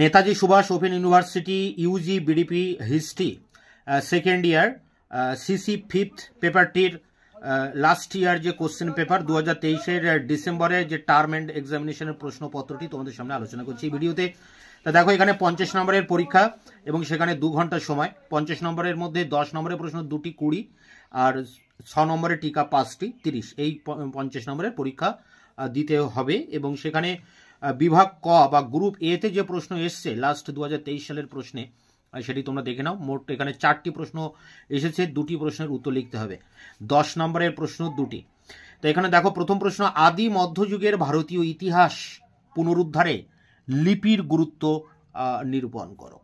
Netaji Subhash open university UG BDP history second year CC fifth পেপারটির last year যে question paper 2023-এর ডিসেম্বরে যে term and এক্সামিনেশনের প্রশ্নপত্রটি তোমাদের সামনে আলোচনা করছি এই ভিডিওতে। তা দেখো, এখানে 50 নম্বরের পরীক্ষা এবং সেখানে 2 ঘন্টার সময়। 50 নম্বরের মধ্যে 10 নম্বরের প্রশ্ন 2টি 20 আর 6 নম্বরের টিকা 5টি 30। এই 50 নম্বরের পরীক্ষা দিতে হবে এবং সেখানে বিভাগ ক বা গ্রুপ এ তে যে প্রশ্ন এসছে লাস্ট 2023 সালের প্রশ্নে সেটি তোমরা দেখে নাও। মোট এখানে 4টি প্রশ্ন এসেছে, 2টি প্রশ্নের উত্তর লিখতে হবে। 10 নম্বরের প্রশ্ন 2টি। তো এখানে দেখো, প্রথম প্রশ্ন, আদি মধ্যযুগের ভারতীয় ইতিহাস পুনরুদ্ধারে লিপির গুরুত্ব নিরূপণ করো।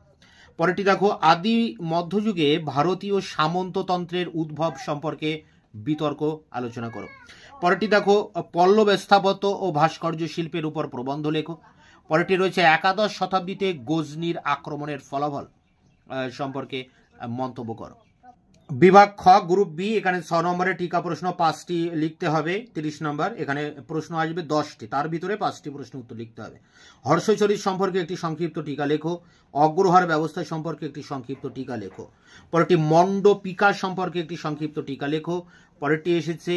পরেরটি দেখো, আদি মধ্যযুগে ভারতীয় সামন্ততন্ত্রের উদ্ভব সম্পর্কে বিতর্ক আলোচনা করো। পরেরটি দেখো, পল্লব স্থাপত্য ও ভাস্কর্য শিল্পের উপর প্রবন্ধ লেখো। পরেরটি রয়েছে একাদশ শতাব্দীতে গজনির আক্রমণের ফলাফল সম্পর্কে মন্তব্য করো। বিভাগ খ গ্রুপ বি, এখানে 6 নম্বরের টিকা প্রশ্ন 5টি লিখতে হবে, 30 নম্বর। এখানে প্রশ্ন আসবে 10টি, তার ভিতরে 5টি প্রশ্ন উত্তর লিখতে হবে। হর্ষচরিত সম্পর্কে একটি সংক্ষিপ্ত টিকা লেখো। অগ্রহার ব্যবস্থা সম্পর্কে একটি সংক্ষিপ্ত টিকা লেখো। পরেরটি মণ্ডপিকা সম্পর্কে একটি সংক্ষিপ্ত টিকা লেখো। পরেরটি এসেছে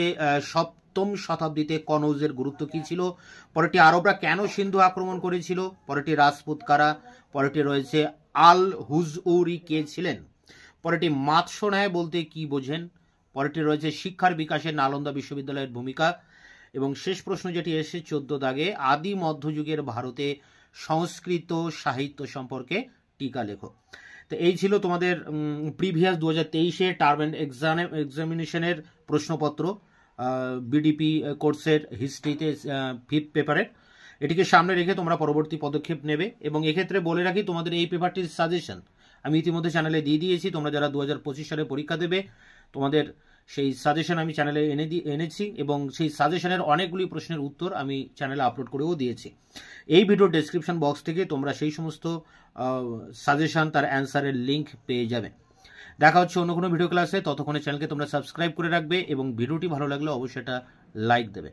সপ্তম শতাব্দীতে কনৌজের গুরুত্ব কি ছিল। পরেরটি আরবরা কেন সিন্ধু আক্রমণ করেছিল। পরেরটি রাজপুত কারা। পরেরটি রয়েছে আল হুজউরি কে ছিলেন। পরেরটি মাৎস্যন্যায় বলতে কি বোঝেন। পরেরটি রয়েছে শিক্ষার বিকাশে নালন্দা বিশ্ববিদ্যালয়ের ভূমিকা। এবং শেষ প্রশ্ন যেটি এসে 14 দাগে, আদি মধ্যযুগের ভারতে সংস্কৃত সাহিত্য সম্পর্কে টিকা লেখো। তো এই ছিল তোমাদের প্রিভিয়াস 2023-এ টার্ম এন্ড এক্সামিনেশনের প্রশ্নপত্র বিডিপি কোর্সের হিস্ট্রিতে 5th পেপারের। এটিকে সামনে রেখে তোমরা পরবর্তী পদক্ষেপ নেবে। এবং এক্ষেত্রে বলে রাখি, তোমাদের এই পেপারটির সাজেশন আমি ইতিমধ্যে চ্যানেলে দিয়ে দিয়েছি। তোমরা যারা 2025 সালে পরীক্ষা দেবে, তোমাদের সেই সাজেশন আমি চ্যানেলে এনেছি এবং সেই সাজেশনের অনেকগুলি প্রশ্নের উত্তর আমি চ্যানেলে আপলোড করেও দিয়েছি। এই ভিডিওর ডেসক্রিপশন বক্স থেকে তোমরা সেই সমস্ত সাজেশন তার অ্যান্সারের লিঙ্ক পেয়ে যাবে। দেখা হচ্ছে অন্য কোনো ভিডিও ক্লাসে। ততক্ষণে চ্যানেলকে তোমরা সাবস্ক্রাইব করে রাখবে এবং ভিডিওটি ভালো লাগলে অবশ্যই এটা লাইক দেবে।